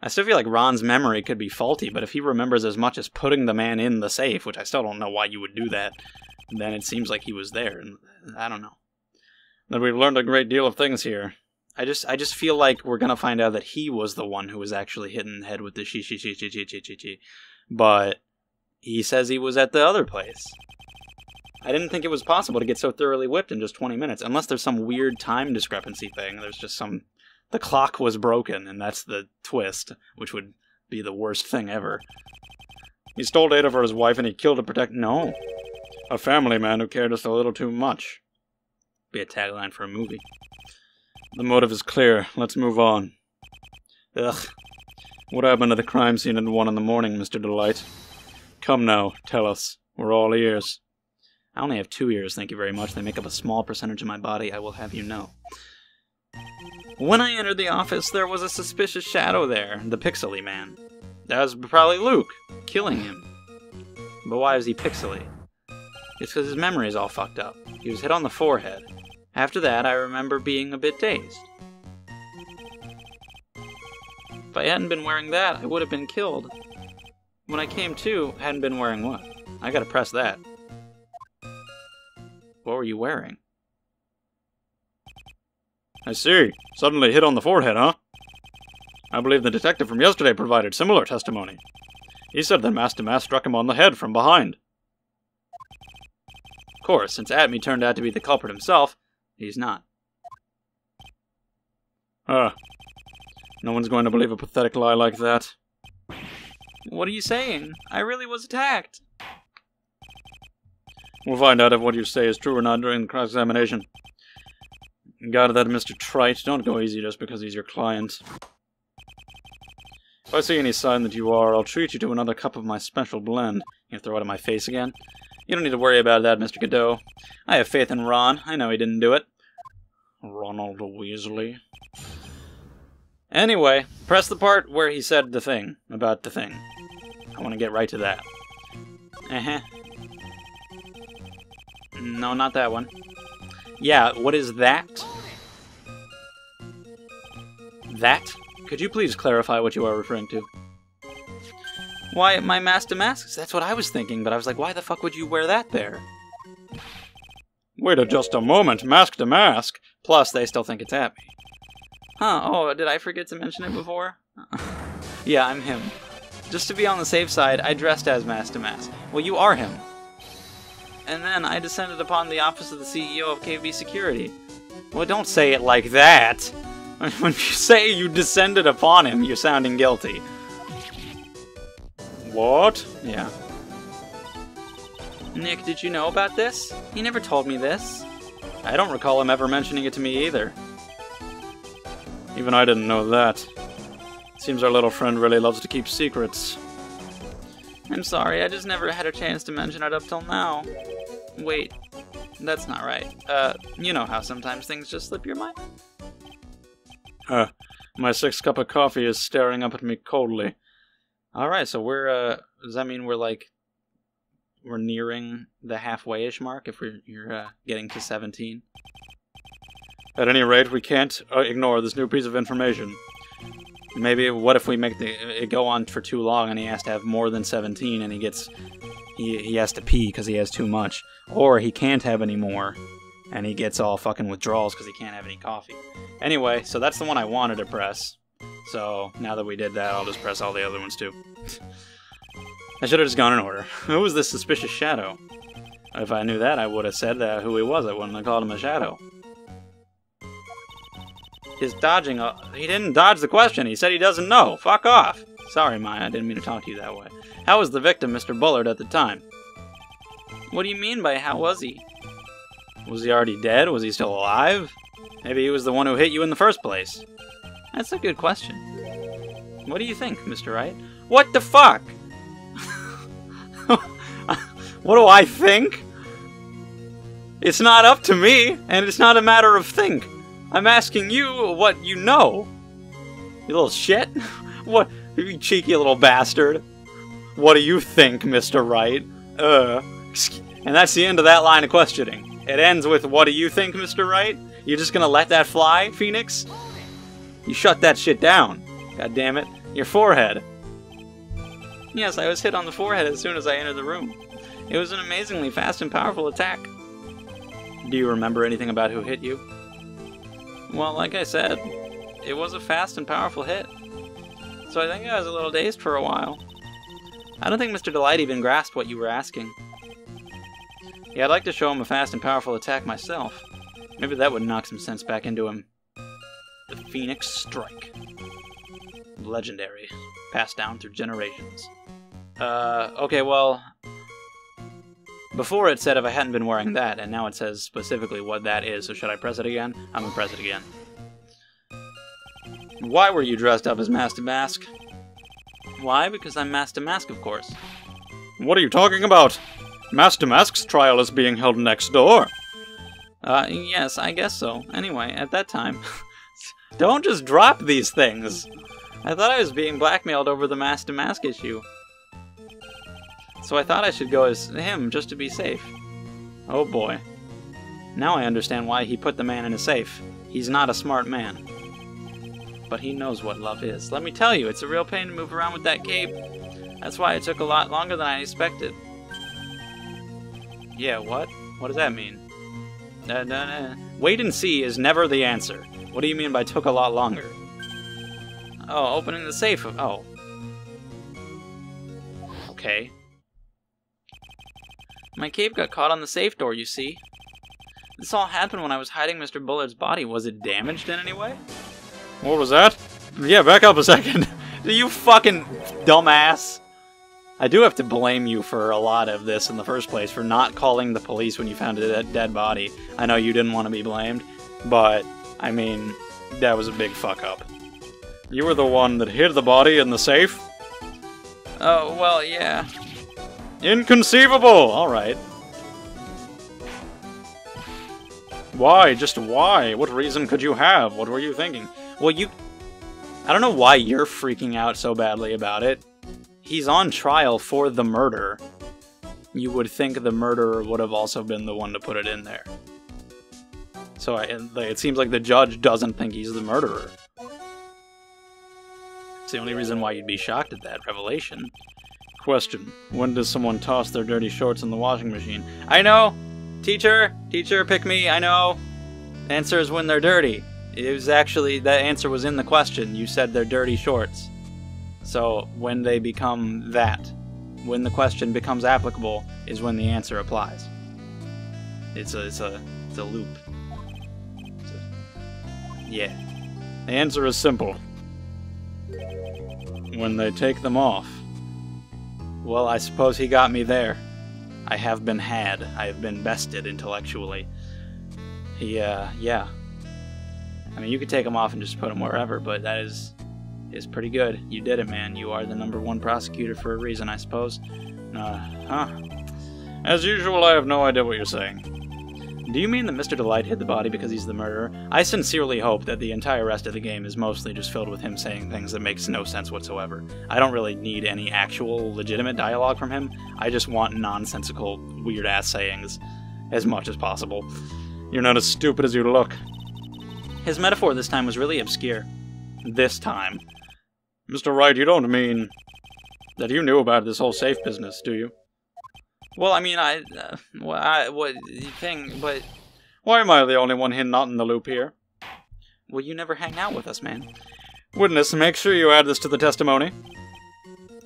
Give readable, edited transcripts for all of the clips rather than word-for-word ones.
I still feel like Ron's memory could be faulty, but if he remembers as much as putting the man in the safe, which I still don't know why you would do that, then it seems like he was there, and I don't know. That we've learned a great deal of things here. I just feel like we're gonna find out that he was the one who was actually hit in the head with the she. But he says he was at the other place. I didn't think it was possible to get so thoroughly whipped in just 20 minutes, unless there's some weird time discrepancy thing. There's just some... The clock was broken, and that's the twist, which would be the worst thing ever. He stole data for his wife, and he killed to protect... No. A family man who cared just a little too much. Be a tagline for a movie. The motive is clear. Let's move on. Ugh. What happened to the crime scene at 1 in the morning, Mr. Delight? Come now, tell us. We're all ears. I only have 2 ears, thank you very much. They make up a small percentage of my body, I will have you know. When I entered the office, there was a suspicious shadow there, the pixely man. That was probably Luke, killing him. But why is he pixely? It's because his memory is all fucked up. He was hit on the forehead. After that, I remember being a bit dazed. If I hadn't been wearing that, I would have been killed. When I came to, I hadn't been wearing what? I gotta press that. What were you wearing? I see. Suddenly hit on the forehead, huh? I believe the detective from yesterday provided similar testimony. He said that Master Mask struck him on the head from behind. Of course, since Atme turned out to be the culprit himself, he's not. No one's going to believe a pathetic lie like that. What are you saying? I really was attacked. We'll find out if what you say is true or not during the cross-examination. Got that, Mr. Trite. Don't go easy just because he's your client. If I see any sign that you are, I'll treat you to another cup of my special blend. You throw it in my face again? You don't need to worry about that, Mr. Godot. I have faith in Ron. I know he didn't do it. Ronald Weasley. Anyway, press the part where he said the thing, about the thing. I want to get right to that. No, not that one. Yeah, what is that? That? Could you please clarify what you are referring to? Why, my Master Masks? That's what I was thinking, but I was like, why the fuck would you wear that there? Wait just a moment, mask to mask. Plus, they still think it's at me. Huh, oh, did I forget to mention it before? Yeah, I'm him. Just to be on the safe side, I dressed as Master Mask. Well, you are him. And then I descended upon the office of the CEO of KV Security. Well, don't say it like that. When you say you descended upon him, you're sounding guilty. What? Yeah. Nick, did you know about this? He never told me this. I don't recall him ever mentioning it to me either. Even I didn't know that. Seems our little friend really loves to keep secrets. I'm sorry, I just never had a chance to mention it up till now. Wait, that's not right. You know how sometimes things just slip your mind? My 6th cup of coffee is staring up at me coldly. Alright, so we're, does that mean we're nearing the halfway-ish mark if you're getting to 17? At any rate, we can't ignore this new piece of information. Maybe, what if we make it go on for too long and he has to have more than 17 and he has to pee because he has too much. Or he can't have any more and he gets all fucking withdrawals because he can't have any coffee. Anyway, so that's the one I wanted to press. So, now that we did that, I'll just press all the other ones too. I should have just gone in order. Who was this suspicious shadow? If I knew that, I would have said who he was. I wouldn't have called him a shadow. His dodging... he didn't dodge the question. He said he doesn't know. Fuck off. Sorry, Maya. I didn't mean to talk to you that way. How was the victim, Mr. Bullard, at the time? What do you mean by how was he? Was he already dead? Was he still alive? Maybe he was the one who hit you in the first place. That's a good question. What do you think, Mr. Wright? What the fuck? What do I think? It's not up to me, and it's not a matter of think. I'm asking you what you know. You little shit. What, you cheeky little bastard. What do you think, Mr. Wright? And that's the end of that line of questioning. It ends with, what do you think, Mr. Wright? You're just gonna let that fly, Phoenix? You shut that shit down. God damn it. Your forehead. Yes, I was hit on the forehead as soon as I entered the room. It was an amazingly fast and powerful attack. Do you remember anything about who hit you? Well, like I said, it was a fast and powerful hit. So I think I was a little dazed for a while. I don't think Mr. Delight even grasped what you were asking. Yeah, I'd like to show him a fast and powerful attack myself. Maybe that would knock some sense back into him. The Phoenix Strike. Legendary. Passed down through generations. Okay, well... Before it said if I hadn't been wearing that, and now it says specifically what that is, so should I press it again? I'm gonna press it again. Why were you dressed up as Master Mask? Why? Because I'm Master Mask, of course. What are you talking about? Master Mask's trial is being held next door. Yes, I guess so. Anyway, at that time... Don't just drop these things! I thought I was being blackmailed over the Master Mask issue. So I thought I should go as him, just to be safe. Oh boy. Now I understand why he put the man in a safe. He's not a smart man. But he knows what love is. Let me tell you, it's a real pain to move around with that cape. That's why it took a lot longer than I expected. Yeah, what? What does that mean? Wait and see is never the answer. What do you mean by took a lot longer? Oh, opening the safe. Oh. Okay. My cape got caught on the safe door, you see. This all happened when I was hiding Mr. Bullard's body. Was it damaged in any way? What was that? Yeah, back up a second. You fucking dumbass. I do have to blame you for a lot of this in the first place, for not calling the police when you found a dead body. I know you didn't want to be blamed, but, I mean, that was a big fuck up. You were the one that hid the body in the safe? Oh, well, yeah. Inconceivable! Alright. Why? Just why? What reason could you have? What were you thinking? Well, I don't know why you're freaking out so badly about it. He's on trial for the murder. You would think the murderer would have also been the one to put it in there. So it seems like the judge doesn't think he's the murderer. It's the only reason why you'd be shocked at that revelation. Question. When does someone toss their dirty shorts in the washing machine? I know! Teacher! Teacher, pick me! I know! Answer is when they're dirty. It was actually, that answer was in the question. You said they're dirty shorts. So, when they become that, when the question becomes applicable, is when the answer applies. It's a loop. Yeah. The answer is simple. When they take them off. Well, I suppose he got me there. I have been had. I have been bested intellectually. Yeah. I mean, you could take them off and just put them wherever, but that is pretty good. You did it, man. You are the #1 prosecutor for a reason, I suppose. As usual, I have no idea what you're saying. Do you mean that Mr. Delight hid the body because he's the murderer? I sincerely hope that the entire rest of the game is mostly just filled with him saying things that makes no sense whatsoever. I don't really need any actual legitimate dialogue from him. I just want nonsensical, weird-ass sayings as much as possible. You're not as stupid as you look. His metaphor this time was really obscure. This time. Mr. Wright, you don't mean that you knew about this whole safe business, do you? Well, I mean, but... Why am I the only one not in the loop here? Well, you never hang out with us, man. Witness, make sure you add this to the testimony.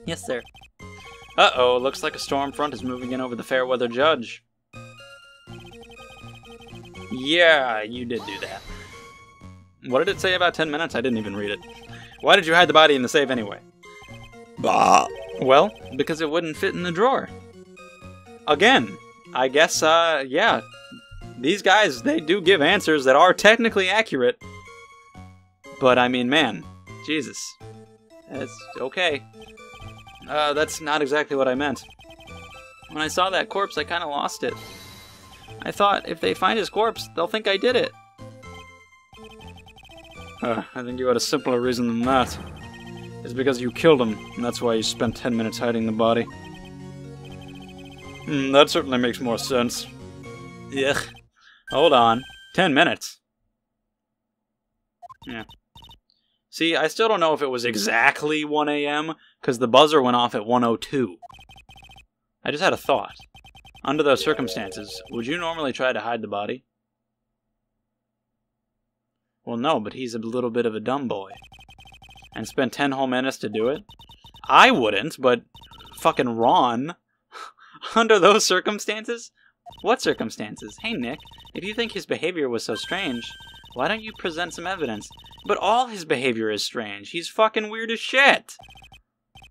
Yes, sir. Uh-oh, looks like a storm front is moving in over the fair weather judge. Yeah, you did do that. What did it say about 10 minutes? I didn't even read it. Why did you hide the body in the safe anyway? Bah. Well, because it wouldn't fit in the drawer. Again, I guess, yeah. These guys, they do give answers that are technically accurate. But, I mean, man, Jesus. It's okay. That's not exactly what I meant. When I saw that corpse, I kind of lost it. I thought, if they find his corpse, they'll think I did it. I think you had a simpler reason than that. It's because you killed him, and that's why you spent 10 minutes hiding the body. That certainly makes more sense. Ugh. Hold on. 10 minutes. Yeah. See, I still don't know if it was exactly 1 a.m., because the buzzer went off at 1:02. I just had a thought. Under those circumstances, would you normally try to hide the body? Well, no, but he's a little bit of a dumb boy. And spent 10 whole minutes to do it? I wouldn't, but fucking Ron. Under those circumstances? What circumstances? Hey, Nick, if you think his behavior was so strange, why don't you present some evidence? But all his behavior is strange. He's fucking weird as shit.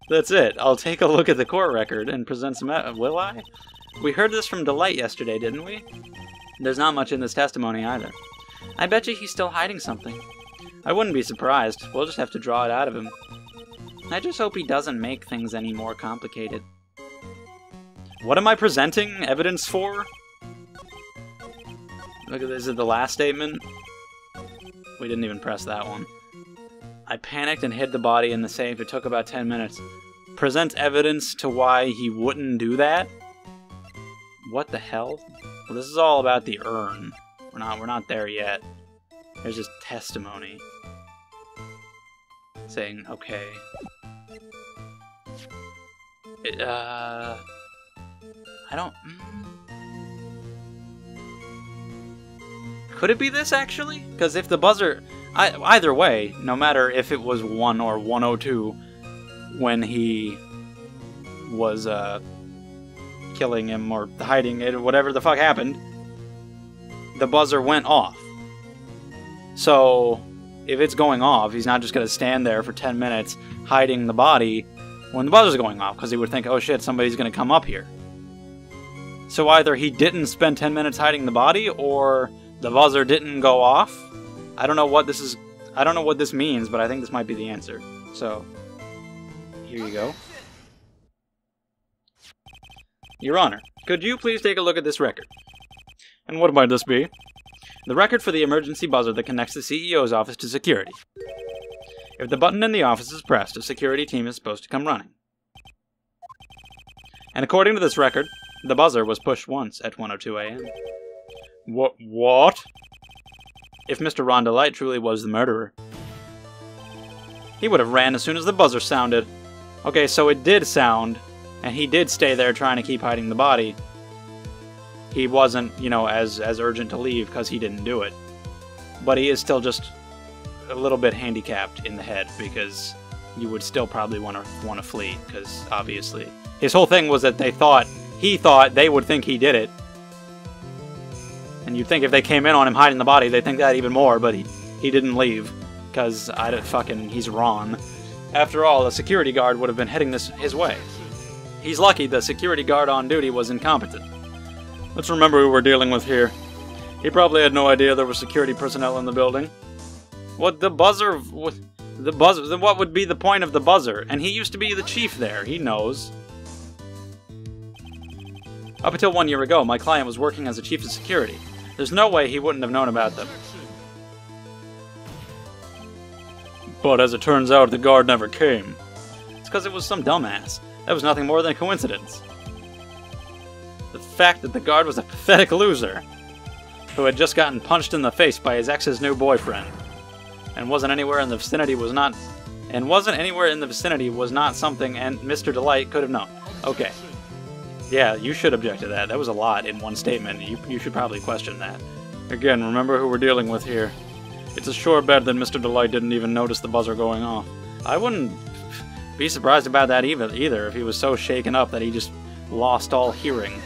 That's it. I'll take a look at the court record and present some will I? We heard this from Delight yesterday, didn't we? There's not much in this testimony either. I bet you he's still hiding something. I wouldn't be surprised. We'll just have to draw it out of him. I just hope he doesn't make things any more complicated. What am I presenting evidence for? Look at this. Is it the last statement? We didn't even press that one. I panicked and hid the body in the safe. It took about 10 minutes. Present evidence to why he wouldn't do that? What the hell? Well, this is all about the urn. We're not there yet. There's just testimony. Saying, okay. I don't... Could it be this, actually? Because if the buzzer... either way, no matter if it was 1 or 1:02 when he was, killing him or hiding it or whatever the fuck happened, the buzzer went off. So, if it's going off, he's not just going to stand there for 10 minutes hiding the body when the buzzer's going off, because he would think, oh shit, somebody's going to come up here. So either he didn't spend 10 minutes hiding the body, or the buzzer didn't go off. I don't know what this is. I don't know what this means, but I think this might be the answer. So, here you go. Your Honor, could you please take a look at this record? And what might this be? The record for the emergency buzzer that connects the CEO's office to security. If the button in the office is pressed, a security team is supposed to come running. And according to this record, the buzzer was pushed once at 1:02 a.m. What? If Mr. Ron Delight truly was the murderer, he would have ran as soon as the buzzer sounded. Okay, so it did sound, and he did stay there trying to keep hiding the body. He wasn't, you know, as urgent to leave because he didn't do it. But he is still just a little bit handicapped in the head, because you would still probably want to flee, because obviously his whole thing was that he thought they would think he did it. And you'd think if they came in on him hiding the body, they'd think that even more, but he didn't leave, because he's Ron. After all, a security guard would have been heading his way. He's lucky the security guard on duty was incompetent. Let's remember who we're dealing with here. He probably had no idea there were security personnel in the building. What would be the point of the buzzer? And he used to be the chief there, he knows. Up until 1 year ago, my client was working as a chief of security. There's no way he wouldn't have known about them. But as it turns out, the guard never came. It's because it was some dumbass. That was nothing more than a coincidence. The fact that the guard was a pathetic loser who had just gotten punched in the face by his ex's new boyfriend and wasn't anywhere in the vicinity was not something and Mr. Delight could have known. Okay. Yeah, you should object to that. That was a lot in one statement. You should probably question that. Again, remember who we're dealing with here. It's a sure bet that Mr. Delight didn't even notice the buzzer going off. I wouldn't be surprised about that either if he was so shaken up that he just lost all hearing.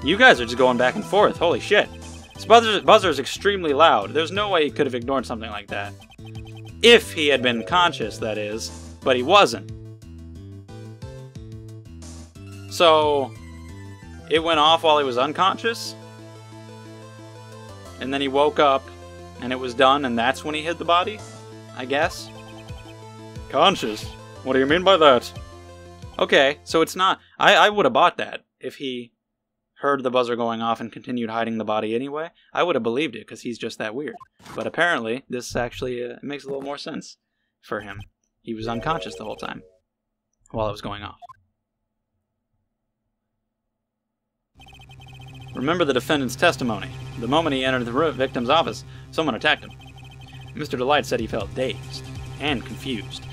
You guys are just going back and forth. Holy shit. This buzzer is extremely loud. There's no way he could have ignored something like that. If he had been conscious, that is. But he wasn't. So, it went off while he was unconscious? And then he woke up, and it was done, and that's when he hid the body? I guess? Conscious? What do you mean by that? Okay, so it's not... I would have bought that if he heard the buzzer going off and continued hiding the body anyway. I would have believed it, because he's just that weird. But apparently, this actually makes a little more sense for him. He was unconscious the whole time while it was going off. Remember the defendant's testimony. The moment he entered the victim's office, someone attacked him. Mr. Delight said he felt dazed. and confused.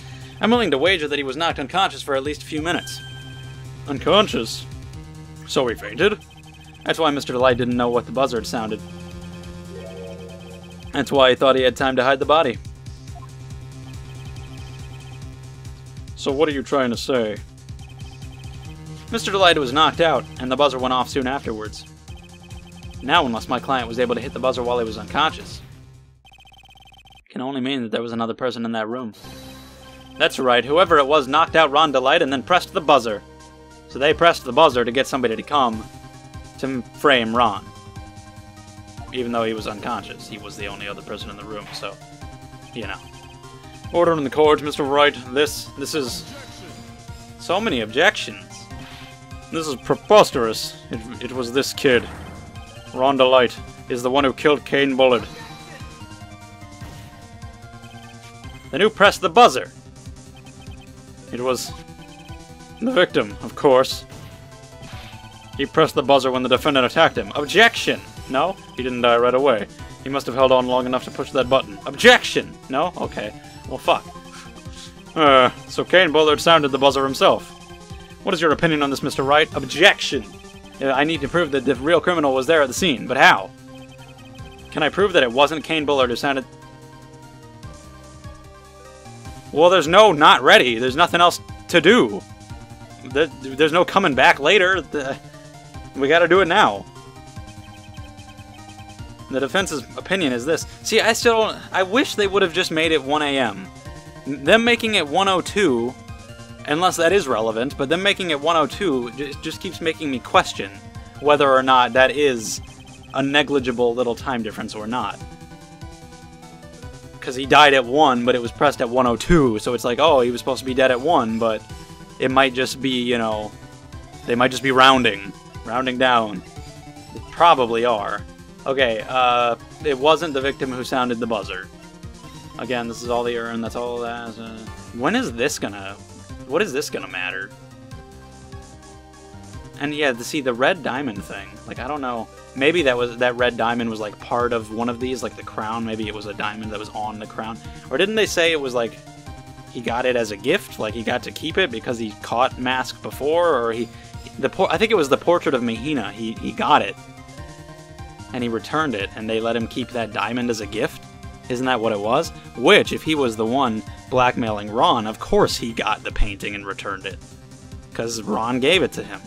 I'm willing to wager that he was knocked unconscious for at least a few minutes. Unconscious? So he fainted? That's why Mr. Delight didn't know what the buzzer had sounded. That's why he thought he had time to hide the body. So what are you trying to say? Mr. Delight was knocked out, and the buzzer went off soon afterwards. Now, unless my client was able to hit the buzzer while he was unconscious, it can only mean that there was another person in that room. That's right, whoever it was knocked out Ron Delight and then pressed the buzzer. So they pressed the buzzer to get somebody to come to frame Ron. Even though he was unconscious, he was the only other person in the room, so, you know. Order in the court, Mr. Wright. This is... So many objections. This is preposterous. It was this kid. Ron Delight is the one who killed Kane Bullard. Then who pressed the buzzer? It was the victim, of course. He pressed the buzzer when the defendant attacked him. Objection! No, he didn't die right away. He must have held on long enough to push that button. Objection! No? Okay. Well, fuck. So Kane Bullard sounded the buzzer himself. What is your opinion on this, Mr. Wright? Objection! I need to prove that the real criminal was there at the scene, but how? Can I prove that it wasn't Kane Bullard who sounded... Well, there's no not ready. There's nothing else to do. There's no coming back later. We gotta do it now. The defense's opinion is this. See, I wish they would have just made it 1 a.m. Them making it 1:02, unless that is relevant, but them making it 1:02 just keeps making me question whether or not that is a negligible little time difference or not. Because he died at 1, but it was pressed at 1:02, so it's like, oh, he was supposed to be dead at 1, but it might just be, you know, they might just be rounding down. They probably are. Okay, it wasn't the victim who sounded the buzzer. Again, this is all the urn, that's all that. When is this gonna... What is this gonna matter? And yeah, see, the red diamond thing. Like, I don't know. Maybe that red diamond was, like, part of one of these, like the crown. Maybe it was a diamond that was on the crown. Or didn't they say it was, like, he got it as a gift? Like, he got to keep it because he caught Mask before? Or I think it was the portrait of Mahina. He got it. And he returned it, and they let him keep that diamond as a gift? Isn't that what it was? Which, if he was the one blackmailing Ron, of course he got the painting and returned it. Because Ron gave it to him.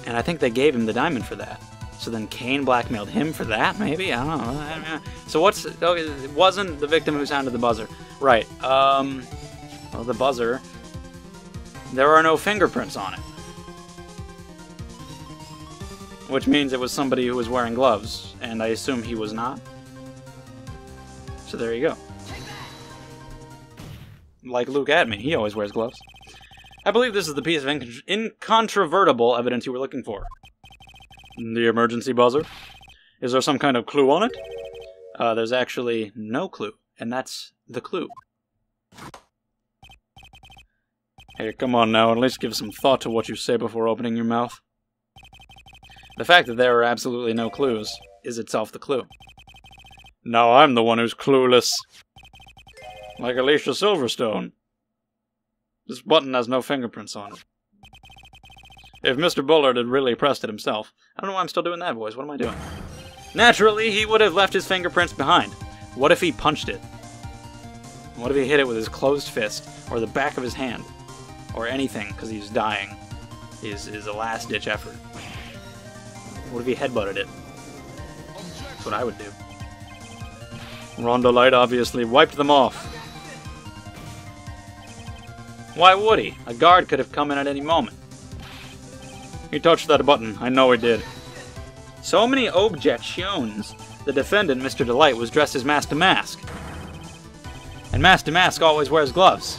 And I think they gave him the diamond for that. So then Kane blackmailed him for that, maybe? I don't know. So what's... Oh, it wasn't the victim who sounded the buzzer. Right. Well, the buzzer... There are no fingerprints on it. Which means it was somebody who was wearing gloves, and I assume he was not. So there you go. Like Luke Admin, he always wears gloves. I believe this is the piece of incontrovertible evidence you were looking for. The emergency buzzer? Is there some kind of clue on it? There's actually no clue, and that's the clue. Hey, come on now, at least give some thought to what you say before opening your mouth. The fact that there are absolutely no clues is itself the clue. Now I'm the one who's clueless. Like Alicia Silverstone. This button has no fingerprints on it. If Mr. Bullard had really pressed it himself... I don't know why I'm still doing that voice. What am I doing? Naturally, he would have left his fingerprints behind. What if he punched it? What if he hit it with his closed fist? Or the back of his hand? Or anything, because he's dying. Is a last-ditch effort. What if he headbutted it? That's what I would do. Ron Delight obviously wiped them off. Why would he? A guard could have come in at any moment. He touched that button. I know he did. So many objections. The defendant, Mr. Delight, was dressed as Mask to Mask. And Mask to Mask always wears gloves.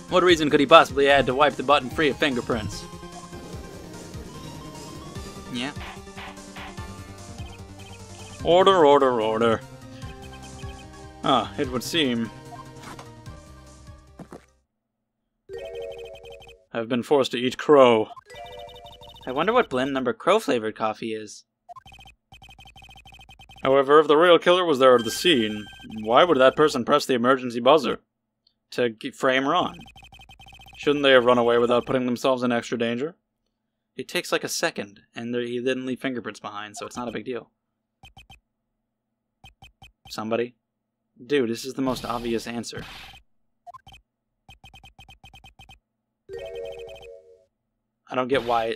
What reason could he possibly add to wipe the button free of fingerprints? Yeah. Order, order, order. Ah, it would seem I've been forced to eat crow. I wonder what blend number crow-flavored coffee is. However, if the real killer was there at the scene, Why would that person press the emergency buzzer? To frame Ron. Shouldn't they have run away without putting themselves in extra danger? It takes like a second, and he didn't leave fingerprints behind, so it's not a big deal. Somebody? Dude, this is the most obvious answer. I don't get why...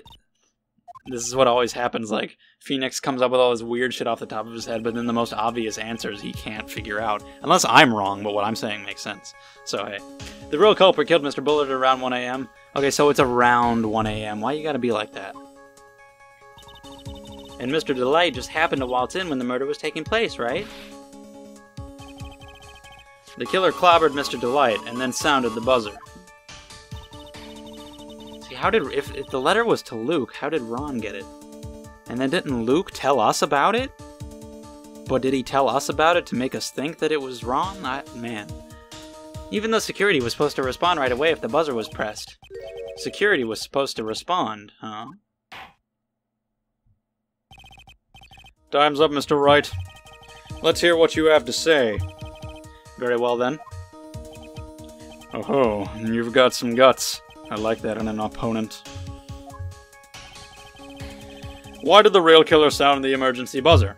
This is what always happens, like, Phoenix comes up with all this weird shit off the top of his head, but then the most obvious answers he can't figure out. Unless I'm wrong, but what I'm saying makes sense. So, hey. The real culprit killed Mr. Bullard at around 1 a.m. Okay, so it's around 1 a.m. Why you gotta be like that? And Mr. Delight just happened to waltz in when the murder was taking place, right? The killer clobbered Mr. Delight and then sounded the buzzer. See, how did... If the letter was to Luke, how did Ron get it? And then didn't Luke tell us about it? But did he tell us about it to make us think that it was wrong? Man. Even though security was supposed to respond right away if the buzzer was pressed. Security was supposed to respond, huh? Time's up, Mr. Wright. Let's hear what you have to say. Very well, then. Oh-ho, you've got some guts. I like that in an opponent. Why did the real killer sound the emergency buzzer?